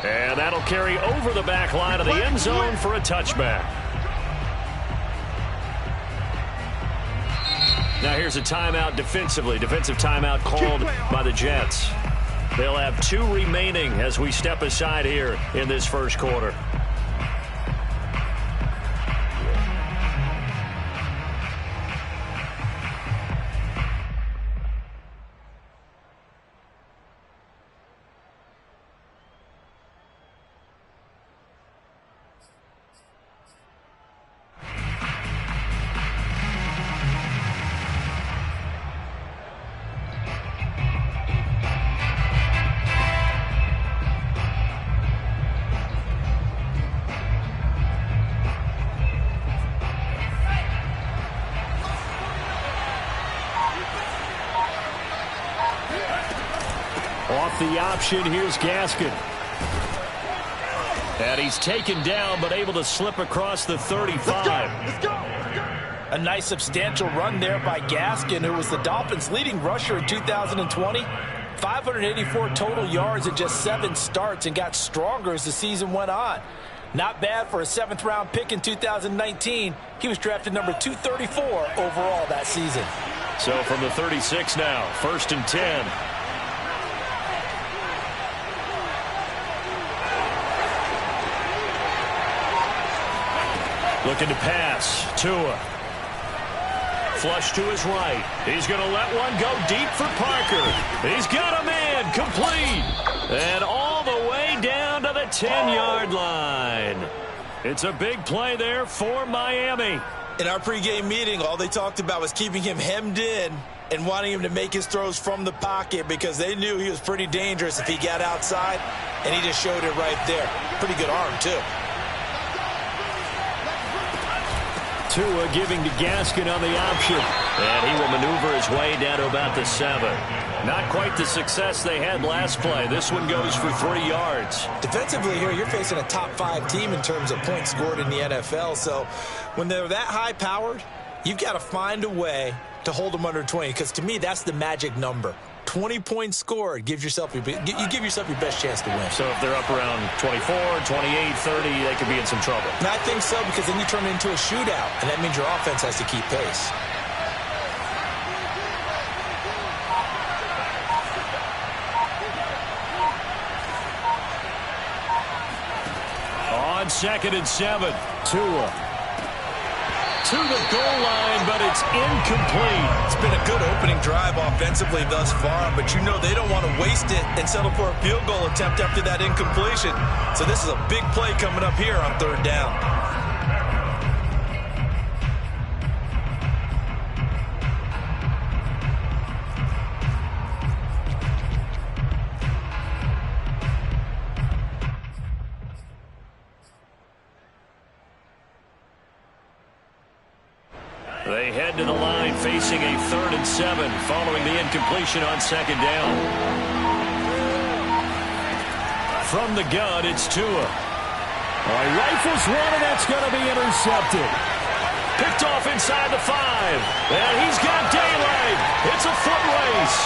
And that'll carry over the back line of the end zone for a touchback. Now here's a timeout defensively. Defensive timeout called by the Jets. They'll have 2 remaining as we step aside here in this first quarter. Off the option, here's Gaskin. And he's taken down, but able to slip across the 35. Let's go. A nice substantial run there by Gaskin, who was the Dolphins' leading rusher in 2020. 584 total yards in just 7 starts and got stronger as the season went on. Not bad for a 7th-round pick in 2019. He was drafted number 234 overall that season. So from the 36 now, 1st and 10. Looking to pass. Tua. Flush to his right. He's going to let one go deep for Parker. He's got a man. Complete. And all the way down to the 10-yard line. It's a big play there for Miami. In our pregame meeting, all they talked about was keeping him hemmed in and wanting him to make his throws from the pocket because they knew he was pretty dangerous if he got outside, and he just showed it right there. Pretty good arm, too. Tua giving to Gaskin on the option. And he will maneuver his way down to about the 7. Not quite the success they had last play. This one goes for 3 yards. Defensively here, you're facing a top 5 team in terms of points scored in the NFL. So when they're that high-powered, you've got to find a way to hold them under 20. Because to me, that's the magic number. 20 points scored, you give yourself your best chance to win. So if they're up around 24, 28, 30, they could be in some trouble. And I think so, because then you turn it into a shootout, and that means your offense has to keep pace. On 2nd and 7, Tua to the goal line, but it's incomplete. It's been a good opening drive offensively thus far, but you know they don't want to waste it and settle for a field goal attempt after that incompletion. So this is a big play coming up here on 3rd down. They head to the line facing a 3rd and 7 following the incompletion on 2nd down. From the gun, it's Tua. He rifles one, and that's going to be intercepted. Picked off inside the 5. And he's got daylight. It's a foot race.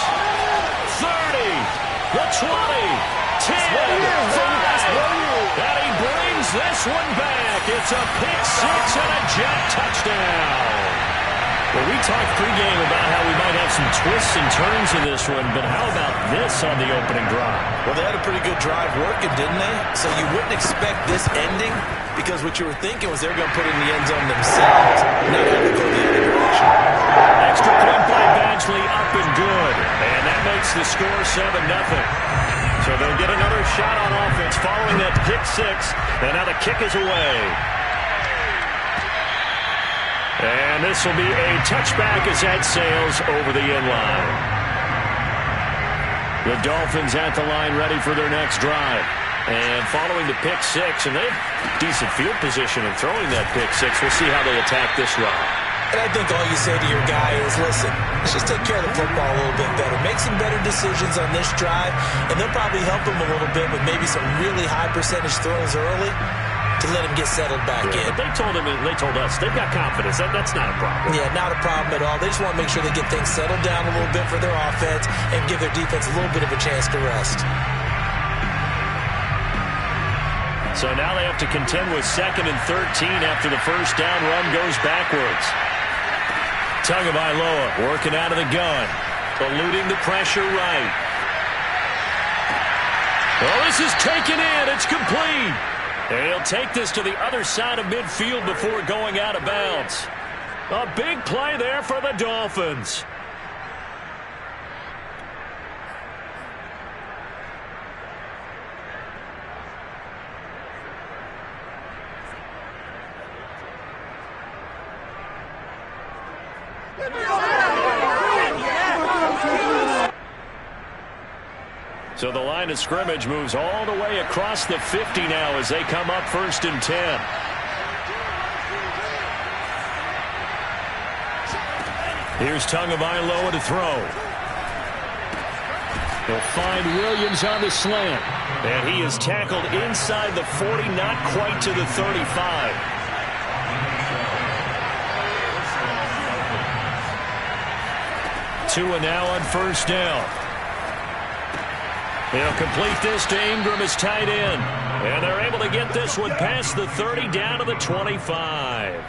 30, the 20, 10, 5. And he brings this one back. It's a pick 6 and a Jet touchdown. Well, we talked pregame about how we might have some twists and turns in this one, but how about this on the opening drive? Well, they had a pretty good drive working, didn't they? So you wouldn't expect this ending because what you were thinking was they were going to put it in the end zone themselves, not have to go the other direction. Extra point by Badgley, up and good. And that makes the score 7-0. So they'll get another shot on offense following that pick 6, and now the kick is away. And this will be a touchback as that sails over the end line. The Dolphins at the line ready for their next drive. And following the pick 6, and they have decent field position in throwing that pick 6. We'll see how they attack this run. And I think all you say to your guy is, listen, let's just take care of the football a little bit better. Make some better decisions on this drive, and they'll probably help him a little bit with maybe some really high percentage throws early to let him get settled back in. But they told us they've got confidence. That's not a problem. Yeah, not a problem at all. They just want to make sure they get things settled down a little bit for their offense and give their defense a little bit of a chance to rest. So now they have to contend with 2nd and 13 after the first down run goes backwards. Tagovailoa working out of the gun. Eluding the pressure right. Oh, this is taken in. It's complete. And he'll take this to the other side of midfield before going out of bounds. A big play there for the Dolphins. So the line of scrimmage moves all the way across the 50 now as they come up 1st and 10. Here's Tagovailoa to throw. He'll find Williams on the slant. And he is tackled inside the 40, not quite to the 35. Tua now on 1st down. He'll complete this to Ingram as tight end. And they're able to get this one past the 30 down to the 25.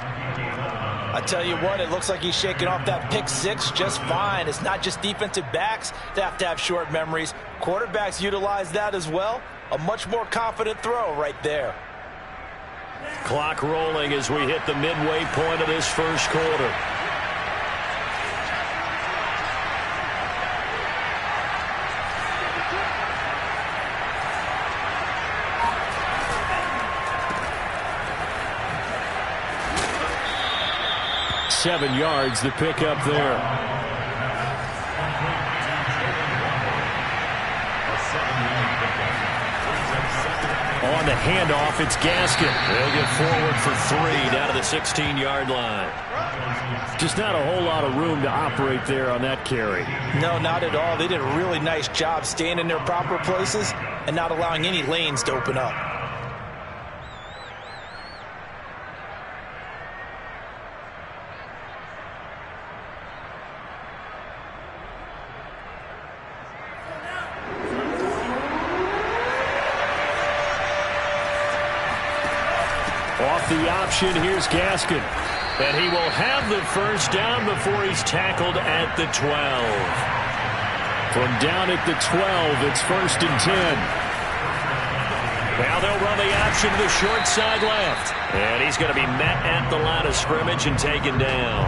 I tell you what, it looks like he's shaking off that pick six just fine. It's not just defensive backs that have short memories. Quarterbacks utilize that as well. A much more confident throw right there. Clock rolling as we hit the midway point of this first quarter. Seven yards the pick up there. On the handoff, it's Gaskin. They'll get forward for 3 down to the 16-yard line. Just not a whole lot of room to operate there on that carry. No, not at all. They did a really nice job staying in their proper places and not allowing any lanes to open up. Off the option, here's Gaskin. And he will have the first down before he's tackled at the 12. From down at the 12, it's 1st and 10. Now they'll run the option to the short side left. And he's going to be met at the line of scrimmage and taken down.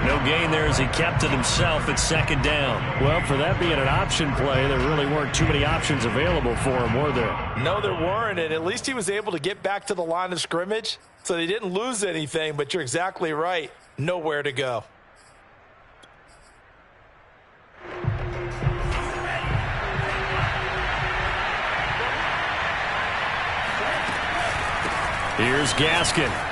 No gain there as he kept it himself at 2nd down. Well, for that being an option play, there really weren't too many options available for him, were there? No, there weren't, and at least he was able to get back to the line of scrimmage, so they didn't lose anything, but you're exactly right. Nowhere to go. Here's Gaskin.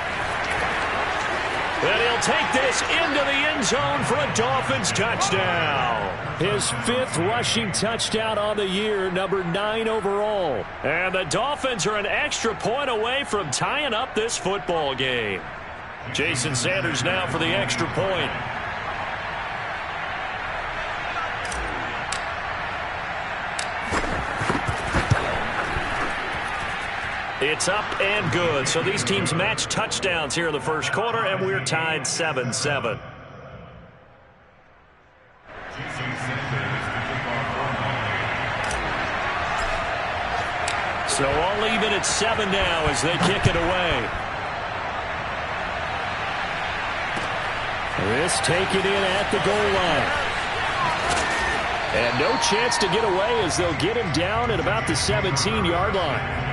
And he'll take this into the end zone for a Dolphins touchdown. His 5th rushing touchdown on the year, number 9 overall. And the Dolphins are an extra point away from tying up this football game. Jason Sanders now for the extra point. It's up and good. So these teams match touchdowns here in the first quarter, and we're tied 7-7. So all even at 7 now as they kick it away. This taken in at the goal line. And no chance to get away as they'll get him down at about the 17-yard line.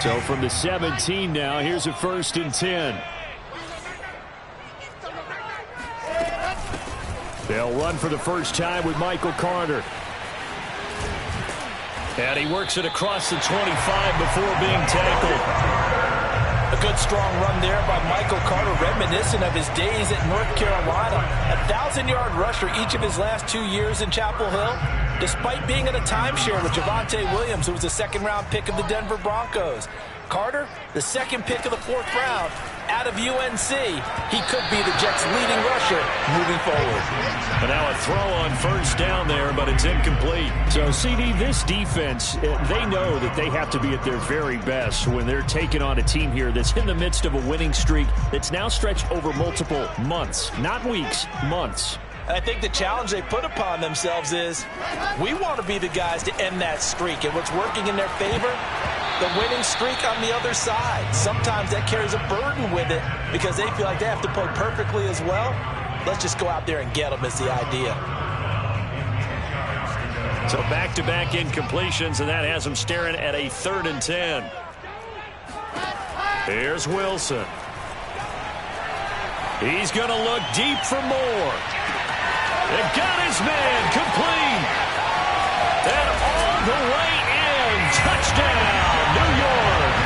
So from the 17 now, here's a 1st and 10. They'll run for the first time with Michael Carter. And he works it across the 25 before being tackled. A good strong run there by Michael Carter, reminiscent of his days at North Carolina. 1,000-yard rusher each of his last 2 years in Chapel Hill, despite being in a timeshare with Javonte Williams, who was a second-round pick of the Denver Broncos. Carter, the second pick of the 4th round out of UNC. He could be the Jets' leading rusher moving forward. But now a throw on first down there, but it's incomplete. So, CD, this defense, they know that they have to be at their very best when they're taking on a team here that's in the midst of a winning streak that's now stretched over multiple months, not weeks, months. And I think the challenge they put upon themselves is we want to be the guys to end that streak. And what's working in their favor? The winning streak on the other side. Sometimes that carries a burden with it because they feel like they have to play perfectly as well. Let's just go out there and get them is the idea. So back-to-back incompletions, and that has them staring at a 3rd and 10. Here's Wilson. He's going to look deep for more. They got his man complete. And all the way in. Touchdown, New York.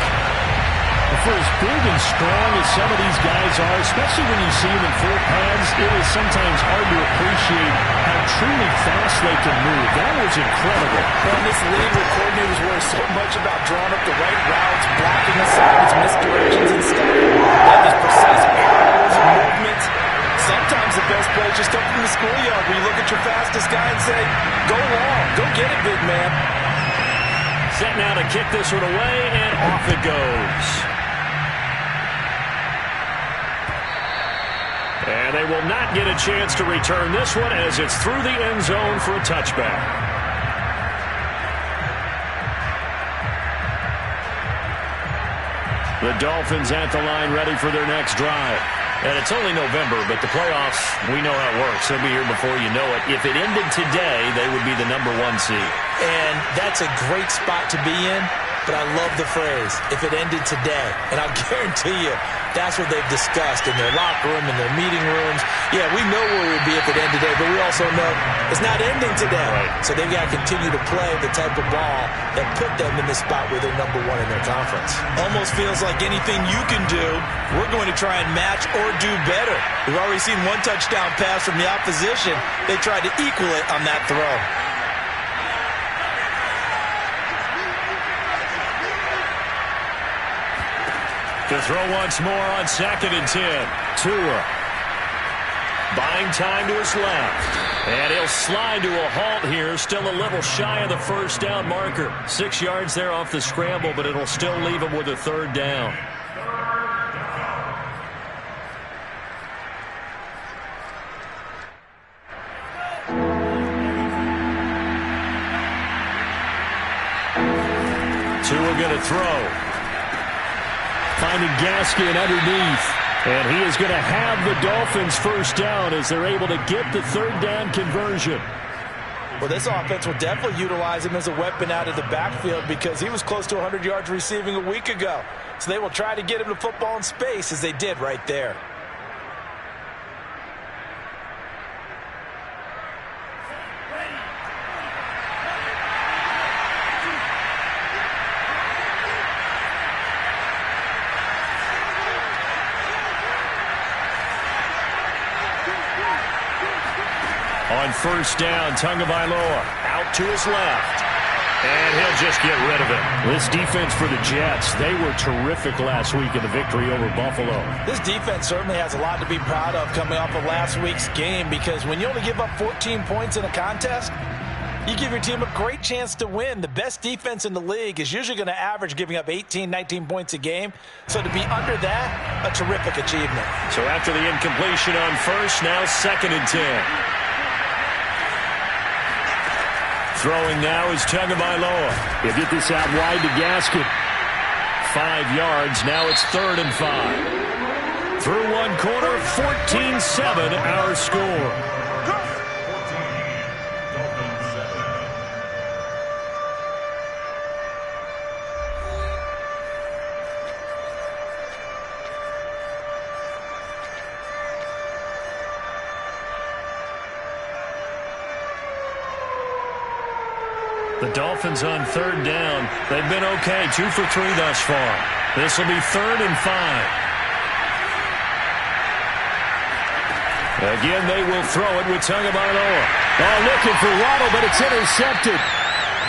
For as big and strong as some of these guys are, especially when you see them in full pads, it is sometimes hard to appreciate how truly fast they can move. That was incredible. Well, this league where coordinators worry so much about drawing up the right routes, blocking assignments, misdirections, and stuff. Like these precise arrows and movements. Sometimes the best play is just up from the schoolyard where you look at your fastest guy and say, go long, go get it, big man. Set now to kick this one away, and off it goes. And they will not get a chance to return this one as it's through the end zone for a touchback. The Dolphins at the line ready for their next drive. And it's only November, but the playoffs, we know how it works. They'll be here before you know it. If it ended today, they would be the number 1 seed. And that's a great spot to be in, but I love the phrase, if it ended today. And I'll guarantee you, that's what they've discussed in their locker room, in their meeting rooms. Yeah, we know where it would be if it ended today, but we also know it's not ending today. Right. So they've got to continue to play the type of ball that put them in the spot where they're number 1 in their conference. Almost feels like anything you can do, we're going to try and match or do better. We've already seen 1 touchdown pass from the opposition. They tried to equal it on that throw. To throw once more on 2nd and 10. Tua buying time to his left. And he'll slide to a halt here. Still a little shy of the first down marker. 6 yards there off the scramble, but it'll still leave him with a 3rd down. Tua going to throw. Finding Gaskin underneath. And he is going to have the Dolphins first down as they're able to get the 3rd down conversion. Well, this offense will definitely utilize him as a weapon out of the backfield because he was close to 100 yards receiving a week ago. So they will try to get him to football in space as they did right there. On first down, Tagovailoa out to his left. And he'll just get rid of it. This defense for the Jets, they were terrific last week in the victory over Buffalo. This defense certainly has a lot to be proud of coming off of last week's game because when you only give up 14 points in a contest, you give your team a great chance to win. The best defense in the league is usually going to average giving up 18, 19 points a game. So to be under that, a terrific achievement. So after the incompletion on first, now 2nd and 10. Throwing now is Tagovailoa. He'll get this out wide to Gaskin. 5 yards. Now it's 3rd and 5. Through one quarter, 14-7 our score. The Dolphins on 3rd down. They've been okay, 2 for 3 thus far. This will be 3rd and 5. Again, they will throw it with Tagovailoa. Oh, looking for Waddle, but it's intercepted.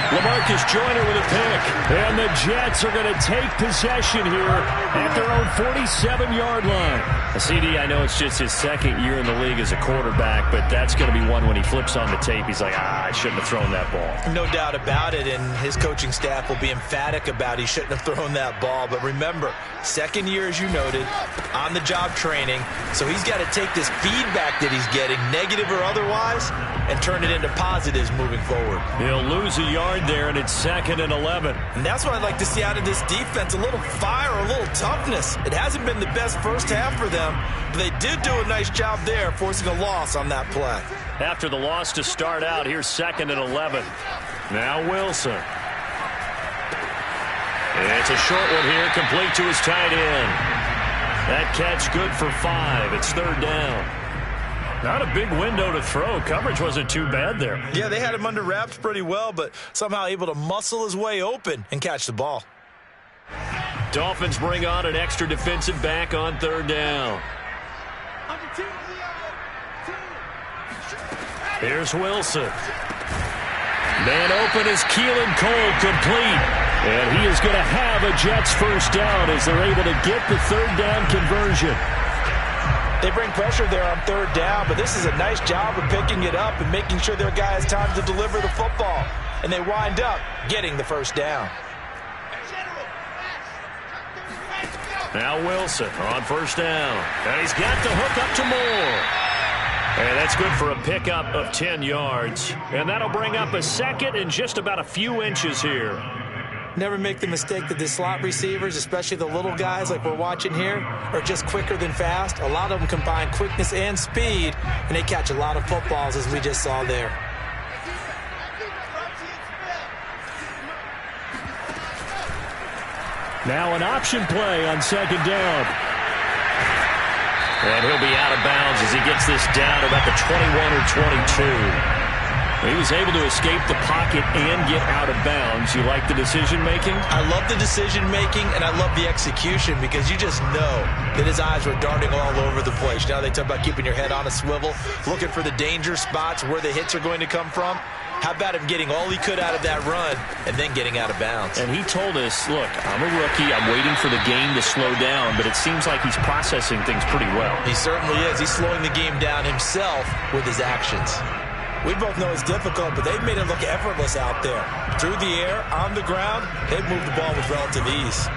LaMarcus Joyner with a pick. And the Jets are going to take possession here at their own 47-yard line. CD, I know it's just his 2nd year in the league as a quarterback, but that's going to be one when he flips on the tape. He's like, I shouldn't have thrown that ball. No doubt about it, and his coaching staff will be emphatic about he shouldn't have thrown that ball. But remember, 2nd year, as you noted, on-the-job training, so he's got to take this feedback that he's getting, negative or otherwise, and turn it into positives moving forward. He'll lose a yard there, and it's 2nd and 11. And that's what I'd like to see out of this defense, a little fire, a little toughness. It hasn't been the best first half for them, but they did do a nice job there, forcing a loss on that play. After the loss to start out, here's 2nd and 11. Now Wilson. It's a short one here, complete to his tight end. That catch good for 5. It's 3rd down. Not a big window to throw. Coverage wasn't too bad there. Yeah, they had him under wraps pretty well, but somehow able to muscle his way open and catch the ball. Dolphins bring on an extra defensive back on 3rd down. Here's Wilson. Man open is Keelan Cole, complete. And he is going to have a Jets first down as they're able to get the 3rd down conversion. They bring pressure there on 3rd down, but this is a nice job of picking it up and making sure their guy has time to deliver the football. And they wind up getting the first down. Now Wilson on 1st down. And he's got the hook up to Moore. And that's good for a pickup of 10 yards. And that'll bring up a 2nd and just about a few inches here. Never make the mistake that the slot receivers, especially the little guys like we're watching here, are just quicker than fast. A lot of them combine quickness and speed, and they catch a lot of footballs, as we just saw there. Now an option play on 2nd down. And he'll be out of bounds as he gets this down about the 21 or 22. He was able to escape the pocket and get out of bounds. You like the decision-making? I love the decision-making, and I love the execution because you just know that his eyes were darting all over the place. Now they talk about keeping your head on a swivel, looking for the danger spots where the hits are going to come from. How about him getting all he could out of that run and then getting out of bounds? And he told us, look, I'm a rookie. I'm waiting for the game to slow down, but it seems like he's processing things pretty well. He certainly is. He's slowing the game down himself with his actions. We both know it's difficult, but they've made it look effortless out there. Through the air, on the ground, they've moved the ball with relative ease.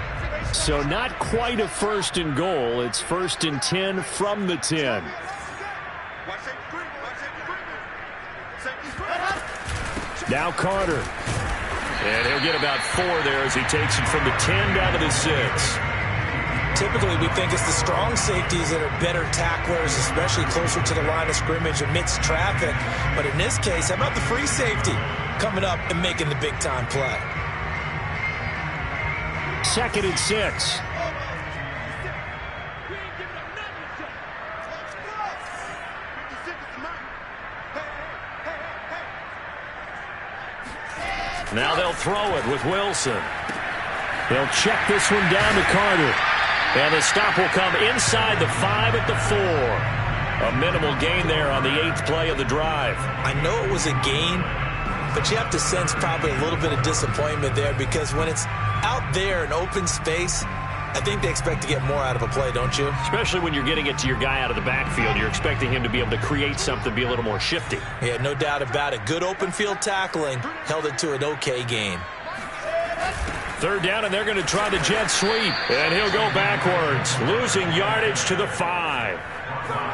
So not quite a 1st and goal. It's 1st and 10 from the 10. Now Carter. And he'll get about 4 there as he takes it from the 10 down to the 6. Typically, we think it's the strong safeties that are better tacklers, especially closer to the line of scrimmage amidst traffic. But in this case, how about the free safety coming up and making the big-time play? 2nd and 6. Now they'll throw it with Wilson. They'll check this one down to Carter. And the stop will come inside the 5 at the 4. A minimal gain there on the 8th play of the drive. I know it was a gain, but you have to sense probably a little bit of disappointment there because when it's out there in open space, I think they expect to get more out of a play, don't you? Especially when you're getting it to your guy out of the backfield. You're expecting him to be able to create something, be a little more shifty. Yeah, no doubt about it. Good open field tackling held it to an okay gain. 3rd down, and they're going to try the jet sweep. And he'll go backwards, losing yardage to the 5.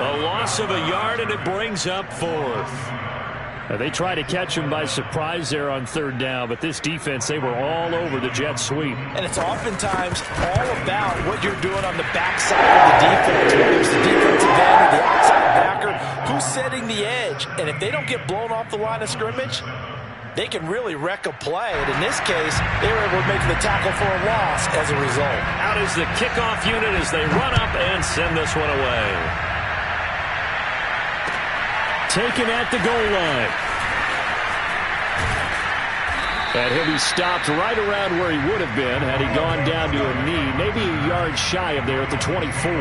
A loss of a yard, and it brings up 4th. They tried to catch him by surprise there on 3rd down, but this defense, they were all over the jet sweep. And it's oftentimes all about what you're doing on the backside of the defense. Whether it's the defensive end or the outside backer, who's setting the edge. And if they don't get blown off the line of scrimmage, they can really wreck a play. And in this case, they were able to make the tackle for a loss as a result. Out is the kickoff unit as they run up and send this one away. Taken at the goal line. And he'll be stopped right around where he would have been had he gone down to a knee, maybe a yard shy of there at the 24.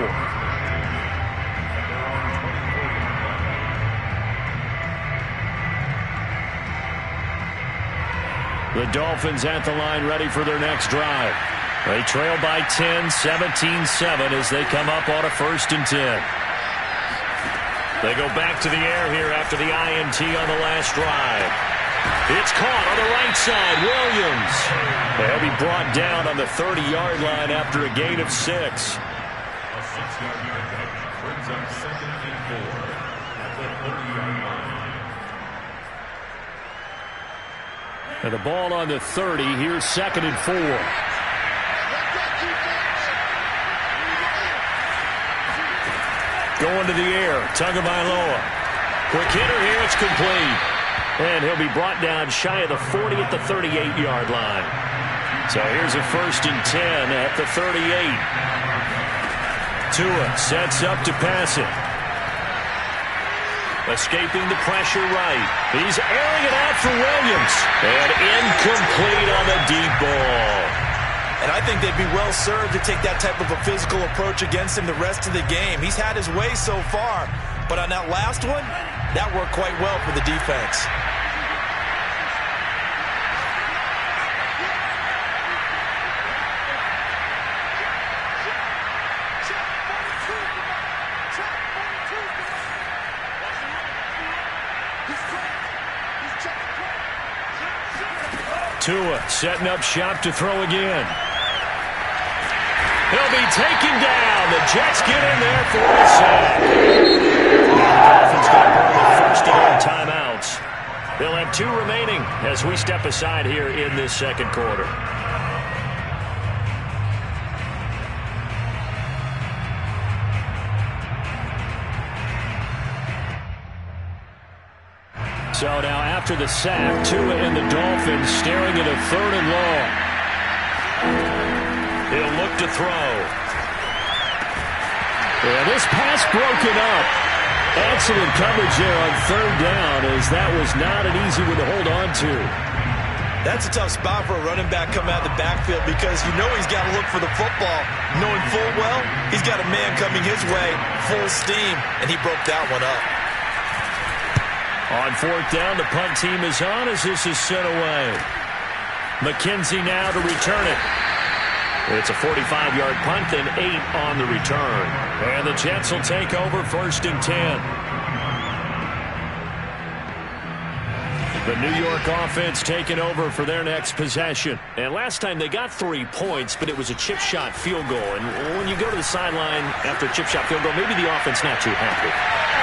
The Dolphins at the line ready for their next drive. They trail by 10, 17-7 as they come up on a 1st and 10. They go back to the air here after the INT on the last drive. It's caught on the right side. Williams. They'll be brought down on the 30-yard line after a gain of 6. A 6-yard pickup brings up 2nd and 4 at the 30-yard line. And the ball on the 30. Here's 2nd and 4. Going to the air. Tagovailoa. Quick hitter here. It's complete. And he'll be brought down shy of the 40 at the 38-yard line. So here's a 1st and 10 at the 38. Tua sets up to pass it. Escaping the pressure right. He's airing it out for Williams. And incomplete on the deep ball. And I think they'd be well served to take that type of a physical approach against him the rest of the game. He's had his way so far. But on that last one, that worked quite well for the defense. Tua setting up shop to throw again. He'll be taken down. The Jets get in there for a sack. Now the Dolphins going to burn the first of their timeouts. They'll have 2 remaining as we step aside here in this 2nd quarter. So now after the sack, Tua and the Dolphins staring at a 3rd and long. He'll look to throw. Yeah, this pass broken up. Excellent coverage there on 3rd down, as that was not an easy one to hold on to. That's a tough spot for a running back coming out of the backfield because you know he's got to look for the football, knowing full well he's got a man coming his way, full steam, and he broke that one up. On 4th down, the punt team is on as this is sent away. McKenzie now to return it. It's a 45-yard punt, then 8 on the return. And the Jets will take over 1st and 10. The New York offense taking over for their next possession. And last time they got 3 points, but it was a chip shot field goal. And when you go to the sideline after a chip shot field goal, maybe the offense not too happy.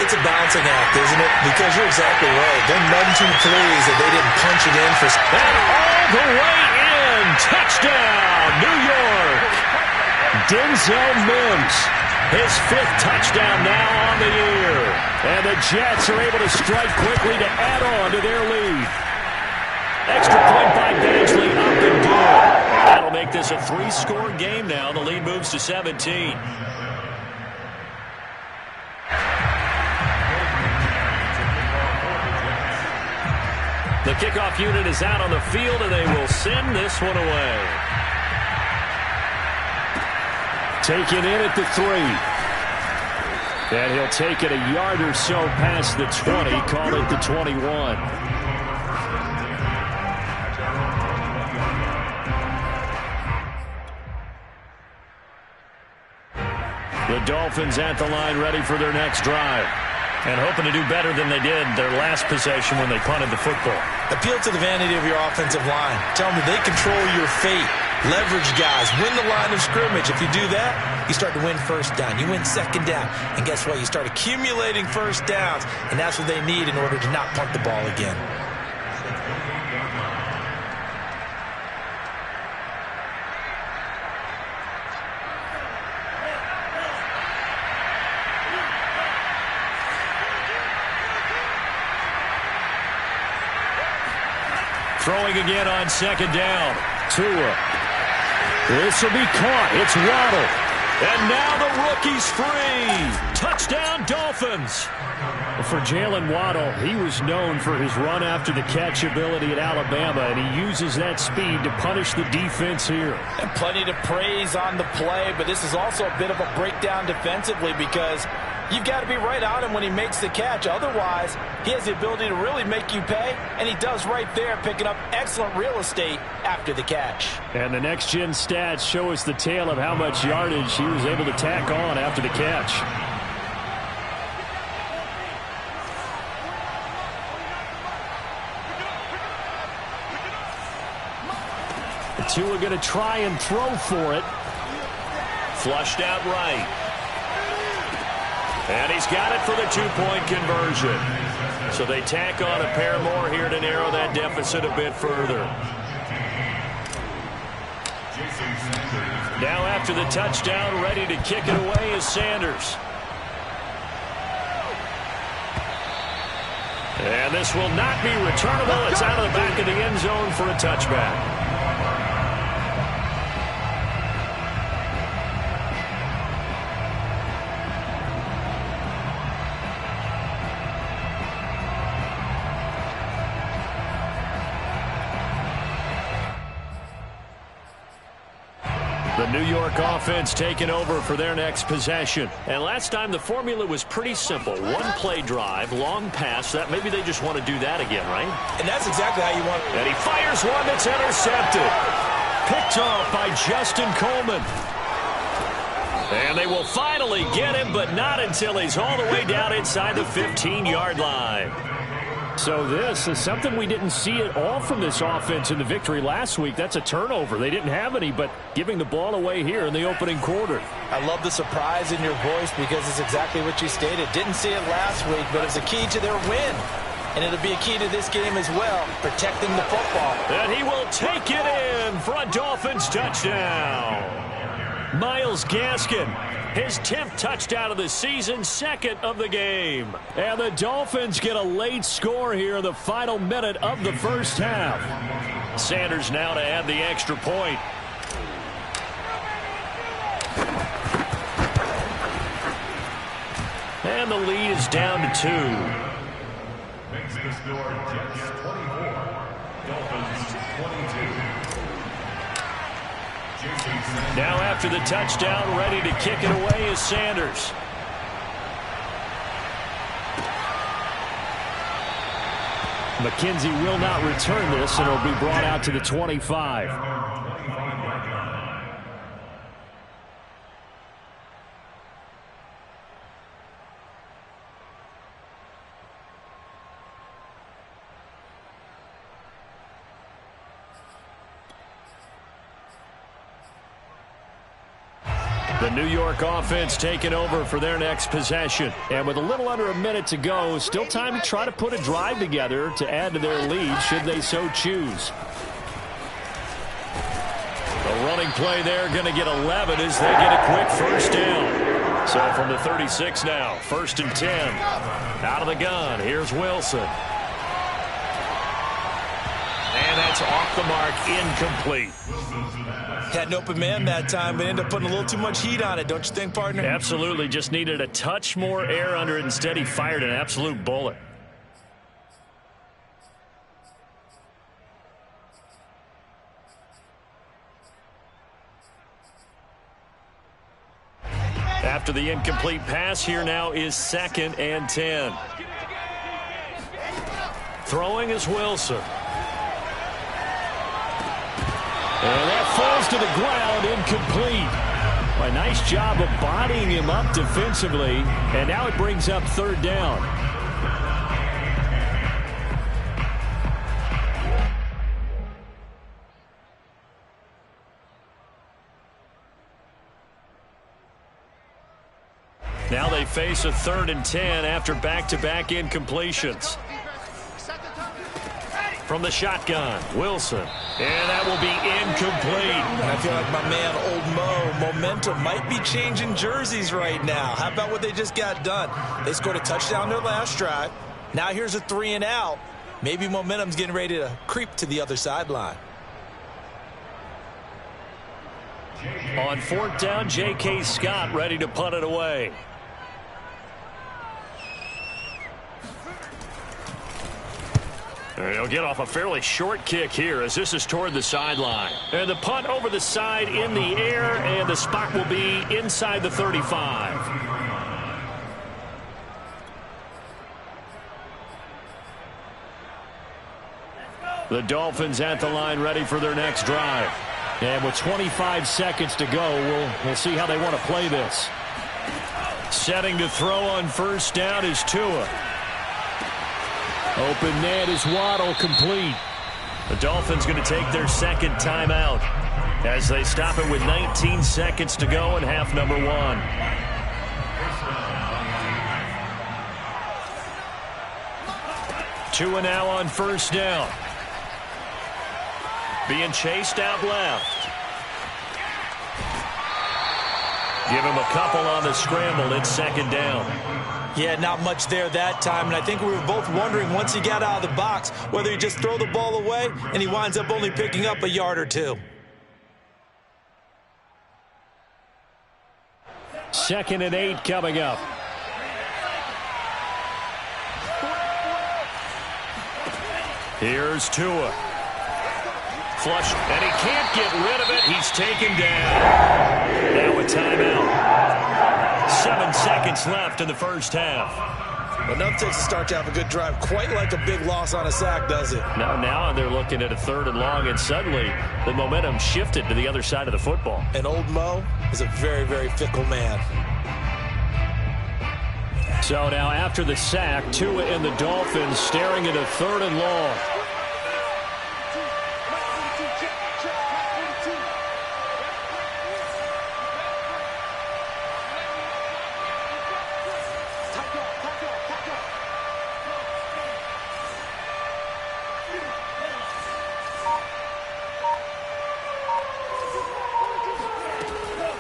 It's a balancing act, isn't it? Because you're exactly right. They're none too pleased that they didn't punch it in for... And all the way in! Touchdown, New York! Denzel Mims. His 5th touchdown now on the year. And the Jets are able to strike quickly to add on to their lead. Extra point by Badgley, up and good. That'll make this a 3-score game now. The lead moves to 17. The kickoff unit is out on the field, and they will send this one away. Taken in at the 3. And he'll take it a yard or so past the 20, call it the 21. The Dolphins at the line ready for their next drive. And hoping to do better than they did their last possession when they punted the football. Appeal to the vanity of your offensive line. Tell them that they control your fate. Leverage guys. Win the line of scrimmage. If you do that, you start to win 1st down. You win 2nd down. And guess what? You start accumulating 1st downs. And that's what they need in order to not punt the ball again. Throwing again on 2nd down. Tua. This will be caught. It's Waddle. And now the rookie's free. Touchdown, Dolphins. For Jalen Waddle, he was known for his run-after-the-catch ability at Alabama, and he uses that speed to punish the defense here. And plenty to praise on the play, but this is also a bit of a breakdown defensively because you've got to be right on him when he makes the catch. Otherwise, he has the ability to really make you pay, and he does right there, picking up excellent real estate after the catch. And the next-gen stats show us the tale of how much yardage he was able to tack on after the catch. Tua going to try and throw for it. Flushed out right. And he's got it for the two-point conversion. So they tack on a pair more here to narrow that deficit a bit further. Now after the touchdown, ready to kick it away is Sanders. And this will not be returnable. It's out of the back of the end zone for a touchback. The New York offense taking over for their next possession. And last time the formula was pretty simple. One play drive, long pass. That maybe they just want to do that again, right? And that's exactly how you want it. And he fires one that's intercepted. Picked off by Justin Coleman. And they will finally get him, but not until he's all the way down inside the 15-yard line. So this is something we didn't see at all from this offense in the victory last week. That's a turnover. They didn't have any, but giving the ball away here in the opening quarter. I love the surprise in your voice because it's exactly what you stated. Didn't see it last week, but it's a key to their win. And it'll be a key to this game as well, protecting the football. And he will take it in for a Dolphins touchdown. Myles Gaskin, his 10th touchdown of the season, second of the game. And the Dolphins get a late score here in the final minute of the first half. Sanders now to add the extra point. And the lead is down to 2. Makes the score Jets 24, Dolphins 22. Now after the touchdown, ready to kick it away is Sanders. McKenzie will not return this, and it'll be brought out to the 25. The New York offense taking over for their next possession. And with a little under a minute to go, still time to try to put a drive together to add to their lead should they so choose. A running play there, going to get 11 as they get a quick first down. So from the 36 now, 1st and 10. Out of the gun, here's Wilson. And that's off the mark, incomplete. Had an open man that time, but ended up putting a little too much heat on it, don't you think, partner? Absolutely. Just needed a touch more air under it. Instead, he fired an absolute bullet. After the incomplete pass, here now is 2nd and 10. Throwing is Wilson. And that falls to the ground, incomplete. A nice job of bodying him up defensively, and now it brings up 3rd down. Now they face a 3rd and 10 after back-to-back incompletions. From the shotgun, Wilson. And that will be incomplete. And I feel like my man, Old Mo, momentum might be changing jerseys right now. How about what they just got done? They scored a touchdown their last drive. Now here's a 3 and out. Maybe momentum's getting ready to creep to the other sideline. On fourth down, J.K. Scott ready to punt it away. He'll get off a fairly short kick here as this is toward the sideline. And the punt over the side in the air, and the spot will be inside the 35. The Dolphins at the line ready for their next drive. And with 25 seconds to go, we'll see how they want to play this. Setting to throw on first down is Tua. Open net is Waddle, complete. The Dolphins going to take their second timeout as they stop it with 19 seconds to go in half number one. Tua now on first down. Being chased out left. Give him a couple on the scramble. It's second down. Yeah, not much there that time, and I think we were both wondering once he got out of the box whether he just throw the ball away, and he winds up only picking up a yard or two. Second and 8 coming up. Here's Tua. Flush, and he can't get rid of it. He's taken down. Now a timeout. 7 seconds left in the first half. Enough takes to start to have a good drive. Quite like a big loss on a sack, does it? Now they're looking at a third and long, and suddenly the momentum shifted to the other side of the football. And old Mo is a very, very fickle man. So now after the sack, Tua and the Dolphins staring at a third and long.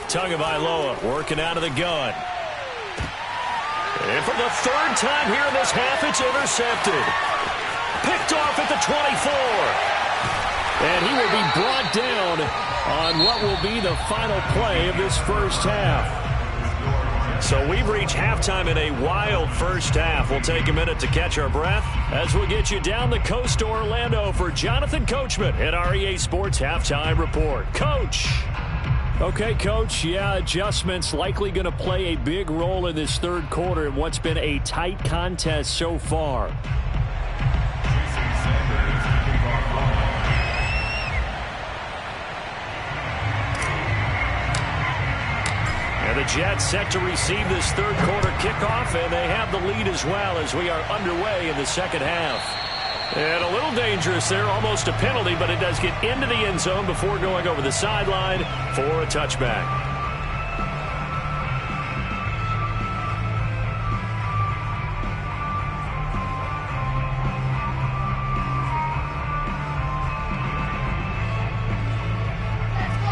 Tagovailoa working out of the gun. And for the third time here in this half, it's intercepted. Picked off at the 24. And he will be brought down on what will be the final play of this first half. So we've reached halftime in a wild first half. We'll take a minute to catch our breath as we get you down the coast to Orlando for Jonathan Coachman at our EA Sports Halftime Report. Coach. Okay, Coach, yeah, adjustments likely going to play a big role in this third quarter in what's been a tight contest so far. And the Jets set to receive this third quarter kickoff, and they have the lead as well as we are underway in the second half. And a little dangerous there, almost a penalty, but it does get into the end zone before going over the sideline for a touchback.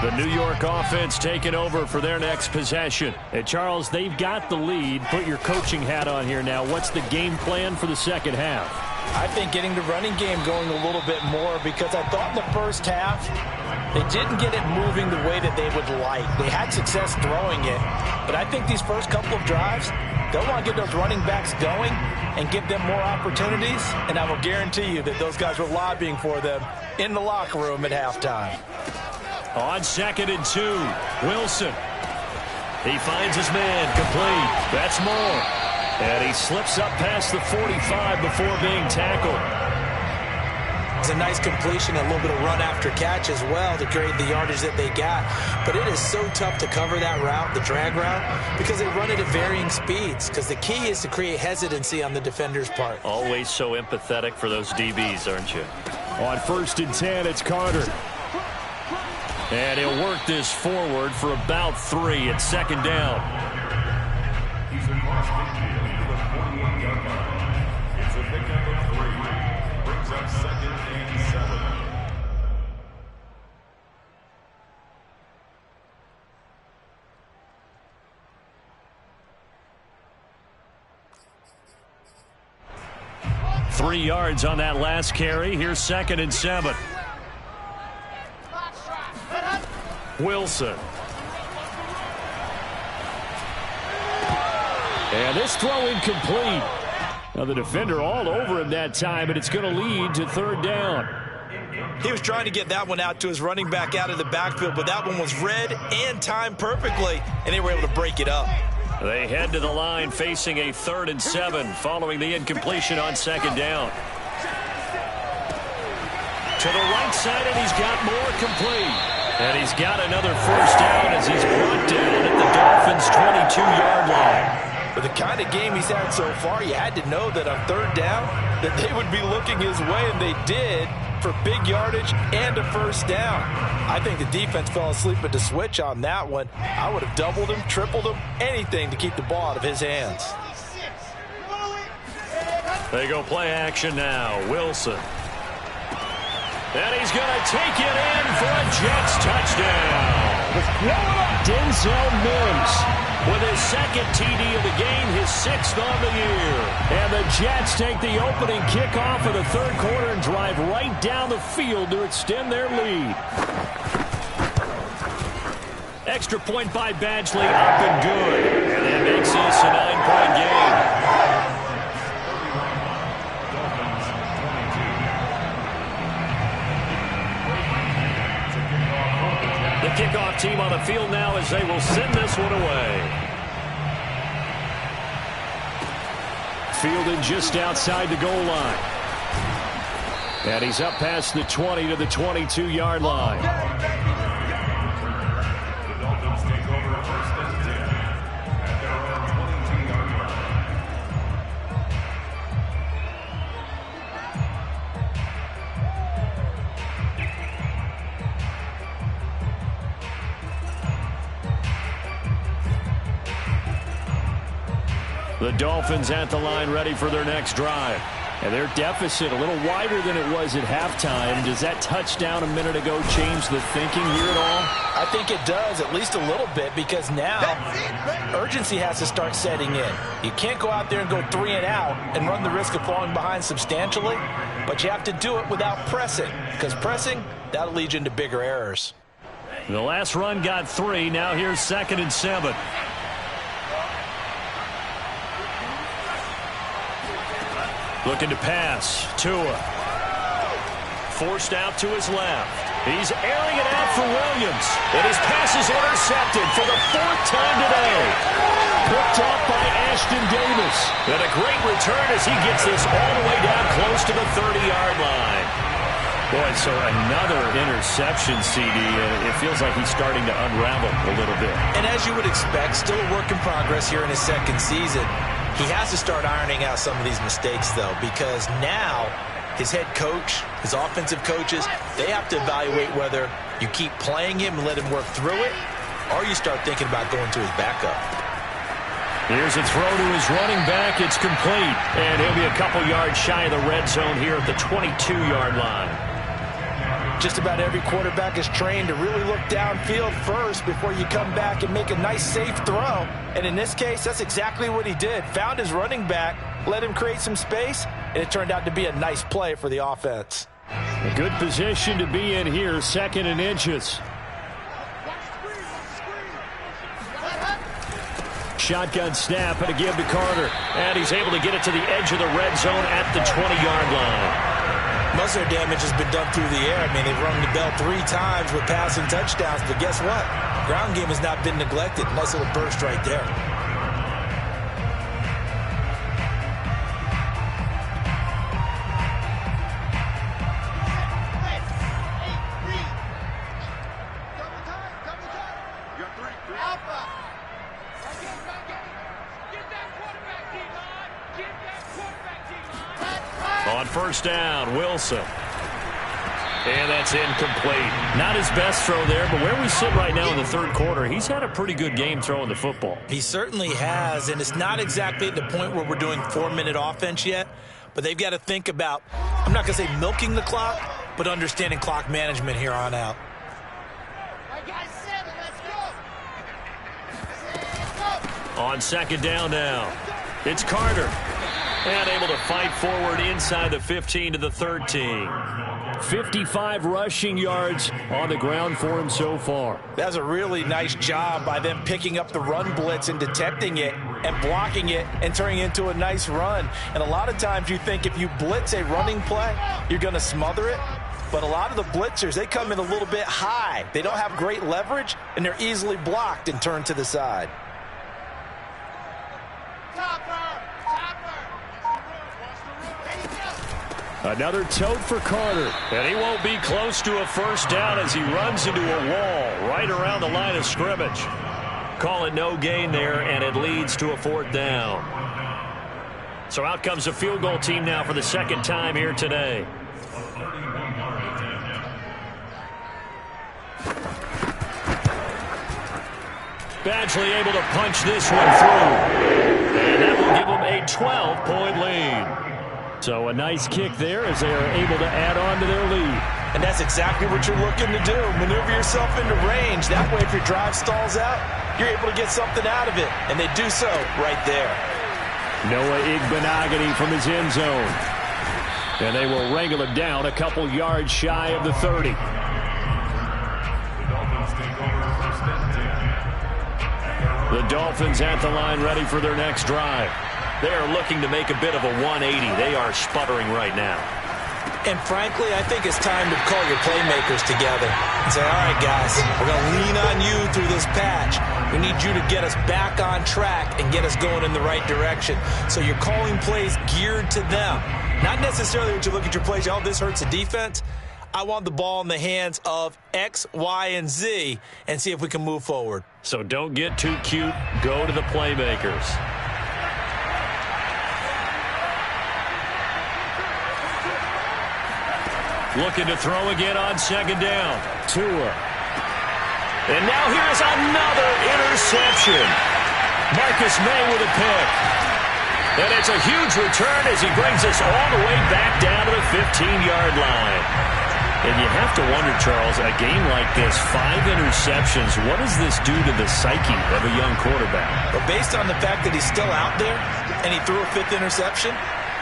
The New York offense taking over for their next possession. And Charles, they've got the lead. Put your coaching hat on here now. What's the game plan for the second half? I think getting the running game going a little bit more, because I thought in the first half they didn't get it moving the way that they would like. They had success throwing it, but I think these first couple of drives, they'll want to get those running backs going and give them more opportunities, and I will guarantee you that those guys were lobbying for them in the locker room at halftime. On second and 2, Wilson. He finds his man, complete. That's more. And he slips up past the 45 before being tackled. It's a nice completion, a little bit of run after catch as well to create the yardage that they got. But it is so tough to cover that route, the drag route, because they run it at varying speeds. Because the key is to create hesitancy on the defender's part. Always so empathetic for those DBs, aren't you? On first and 10, it's Carter. And he'll work this forward for about 3 at second down. He's across midfield to the 41-yard line. It's a pickup of 3. Brings up second and 7. Three yards on that last carry. Here's second and 7. Wilson. And this throw incomplete. Now the defender all over him that time, but it's going to lead to third down. He was trying to get that one out to his running back out of the backfield, but that one was read and timed perfectly, and they were able to break it up. They head to the line facing a 3rd and 7 following the incompletion on 2nd down. To the right side, and he's got more complete. And he's got another first down as he's brought down at the Dolphins' 22-yard line. For the kind of game he's had so far, you had to know that on 3rd down that they would be looking his way, and they did for big yardage and a first down. I think the defense fell asleep at the switch on that one. I would have doubled him, tripled him, anything to keep the ball out of his hands. They go play action now. Wilson. And he's going to take it in for a Jets touchdown. Denzel Mims with his 2nd TD of the game, his 6th on the year. And the Jets take the opening kickoff of the 3rd quarter and drive right down the field to extend their lead. Extra point by Badgley, up and good. And that makes this a 9-point game. The kickoff team on the field now as they will send this one away. Fielded just outside the goal line. And he's up past the 20 to the 22-yard line. The Dolphins take over 1st and 10 at their own 22-yard line. The Dolphins at the line ready for their next drive. And their deficit a little wider than it was at halftime. Does that touchdown a minute ago change the thinking here at all? I think it does, at least a little bit, because now urgency has to start setting in. You can't go out there and go 3 and out and run the risk of falling behind substantially, but you have to do it without pressing, because pressing, that'll lead you into bigger errors. The last run got 3. Now here's 2nd and 7. Looking to pass. Tua. Forced out to his left. He's airing it out for Williams. And his pass is intercepted for the 4th time today. Picked off by Ashton Davis. And a great return as he gets this all the way down close to the 30-yard line. Boy, so another interception, CD. It feels like he's starting to unravel a little bit. And as you would expect, still a work in progress here in his 2nd season. He has to start ironing out some of these mistakes, though, because now his head coach, his offensive coaches, they have to evaluate whether you keep playing him and let him work through it, or you start thinking about going to his backup. Here's a throw to his running back. It's complete. And he'll be a couple yards shy of the red zone here at the 22-yard line. Just about every quarterback is trained to really look downfield first before you come back and make a nice, safe throw. And in this case, that's exactly what he did. Found his running back, let him create some space, and it turned out to be a nice play for the offense. A good position to be in here, 2nd and inches. Shotgun snap and a give to Carter. And he's able to get it to the edge of the red zone at the 20-yard line. Most of their damage has been done through the air. I mean, they've rung the bell 3 times with passing touchdowns, but guess what? Ground game has not been neglected. Nice little burst right there. On 1st down, Wilson. And that's incomplete. Not his best throw there, but where we sit right now in the 3rd quarter, he's had a pretty good game throwing the football. He certainly has, and it's not exactly at the point where we're doing 4-minute offense yet, but they've got to think about, I'm not going to say milking the clock, but understanding clock management here on out. On 2nd down now, it's Carter. And able to fight forward inside the 15 to the 13. 55 rushing yards on the ground for him so far. That's a really nice job by them picking up the run blitz and detecting it and blocking it and turning it into a nice run. And a lot of times you think if you blitz a running play, you're going to smother it. But a lot of the blitzers, they come in a little bit high. They don't have great leverage, and they're easily blocked and turned to the side. Another tote for Carter. And he won't be close to a first down as he runs into a wall right around the line of scrimmage. Call it no gain there, and it leads to a 4th down. So out comes a field goal team now for the second time here today. Badgley able to punch this one through. And that will give them a 12-point lead. So a nice kick there as they are able to add on to their lead. And that's exactly what you're looking to do. Maneuver yourself into range. That way, if your drive stalls out, you're able to get something out of it. And they do so right there. Noah Igbenogany from his end zone. And they will wrangle him down a couple yards shy of the 30. The Dolphins take over first and 10. The Dolphins at the line ready for their next drive. They are looking to make a bit of a 180. They are sputtering right now. And frankly, I think it's time to call your playmakers together and say, all right, guys, we're going to lean on you through this patch. We need you to get us back on track and get us going in the right direction. So you're calling plays geared to them. Not necessarily what you look at your plays, oh, this hurts the defense. I want the ball in the hands of X, Y, and Z and see if we can move forward. So don't get too cute. Go to the playmakers. Looking to throw again on second down. Tua. And now here's another interception. Marcus May with a pick. And it's a huge return as he brings us all the way back down to the 15-yard line. And you have to wonder, Charles, a game like this, 5 interceptions, what does this do to the psyche of a young quarterback? But based on the fact that he's still out there and he threw a 5th interception,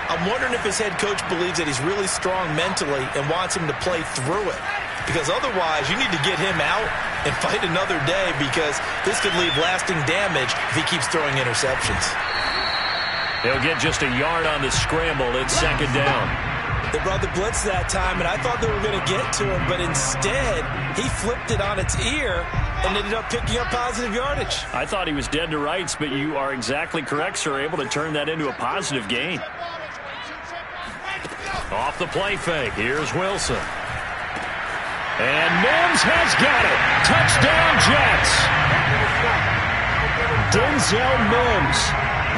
I'm wondering if his head coach believes that he's really strong mentally and wants him to play through it. Because otherwise, you need to get him out and fight another day because this could leave lasting damage if he keeps throwing interceptions. He'll get just a yard on the scramble. It's second down. They brought the blitz that time, and I thought they were going to get to him, but instead, he flipped it on its ear and ended up picking up positive yardage. I thought he was dead to rights, but you are exactly correct, sir. Able to turn that into a positive gain. Off the play fake. Here's Wilson. And Mims has got it. Touchdown, Jets. Denzel Mims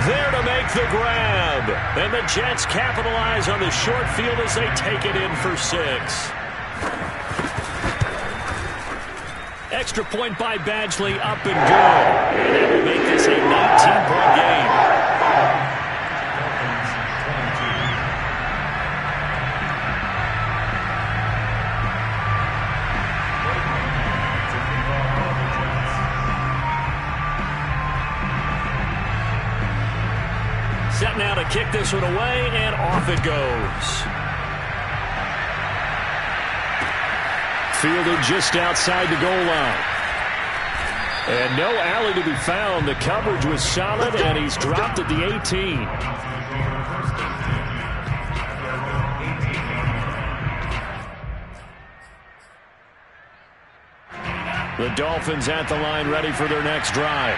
there to make the grab. And the Jets capitalize on the short field as they take it in for 6. Extra point by Badgley, up and good. And that will make this a 19-point game. Set now to kick this one away, and off it goes. Fielded just outside the goal line. And no alley to be found. The coverage was solid, and he's dropped at the 18. The Dolphins at the line ready for their next drive.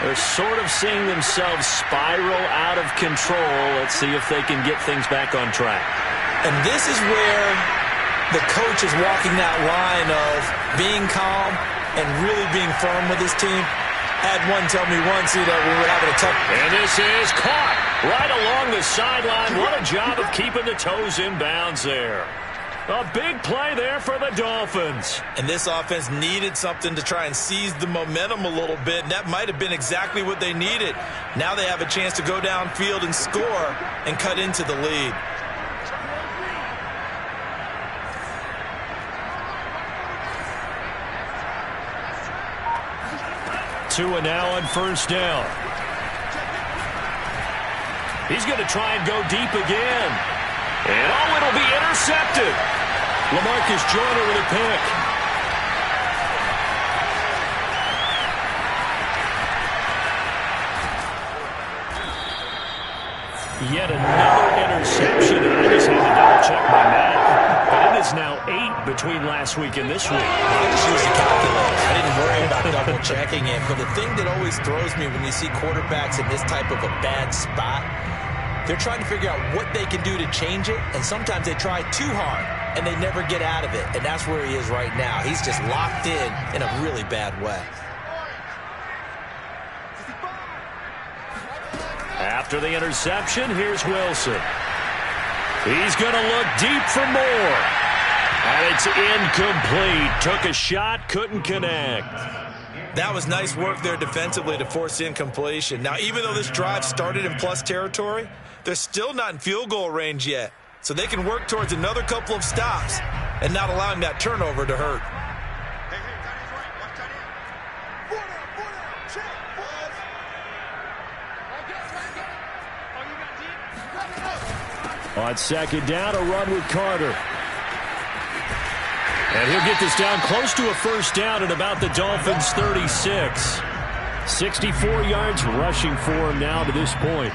They're sort of seeing themselves spiral out of control. Let's see if they can get things back on track. And this is where the coach is walking that line of being calm and really being firm with his team. Had one tell me once, we were having a tough... And this is caught right along the sideline. What a job of keeping the toes in bounds there. A big play there for the Dolphins. And this offense needed something to try and seize the momentum a little bit, and that might have been exactly what they needed. Now they have a chance to go downfield and score and cut into the lead. Tua now on first down. He's going to try and go deep again. And oh, it'll be intercepted. LaMarcus Joyner with a pick. Yet another interception, and I just had to double-check my math. But it is now 8 between last week and this week. I just used a calculator. I didn't worry about double-checking it. But the thing that always throws me when you see quarterbacks in this type of a bad spot, they're trying to figure out what they can do to change it, and sometimes they try too hard, and they never get out of it. And that's where he is right now. He's just locked in a really bad way. After the interception, here's Wilson. He's going to look deep for more. And it's incomplete. Took a shot, couldn't connect. That was nice work there defensively to force incompletion. Now, even though this drive started in plus territory, they're still not in field goal range yet. So they can work towards another couple of stops and not allowing that turnover to hurt. On second down, a run with Carter. And he'll get this down close to a first down at about the Dolphins' 36. 64 yards rushing for him now to this point.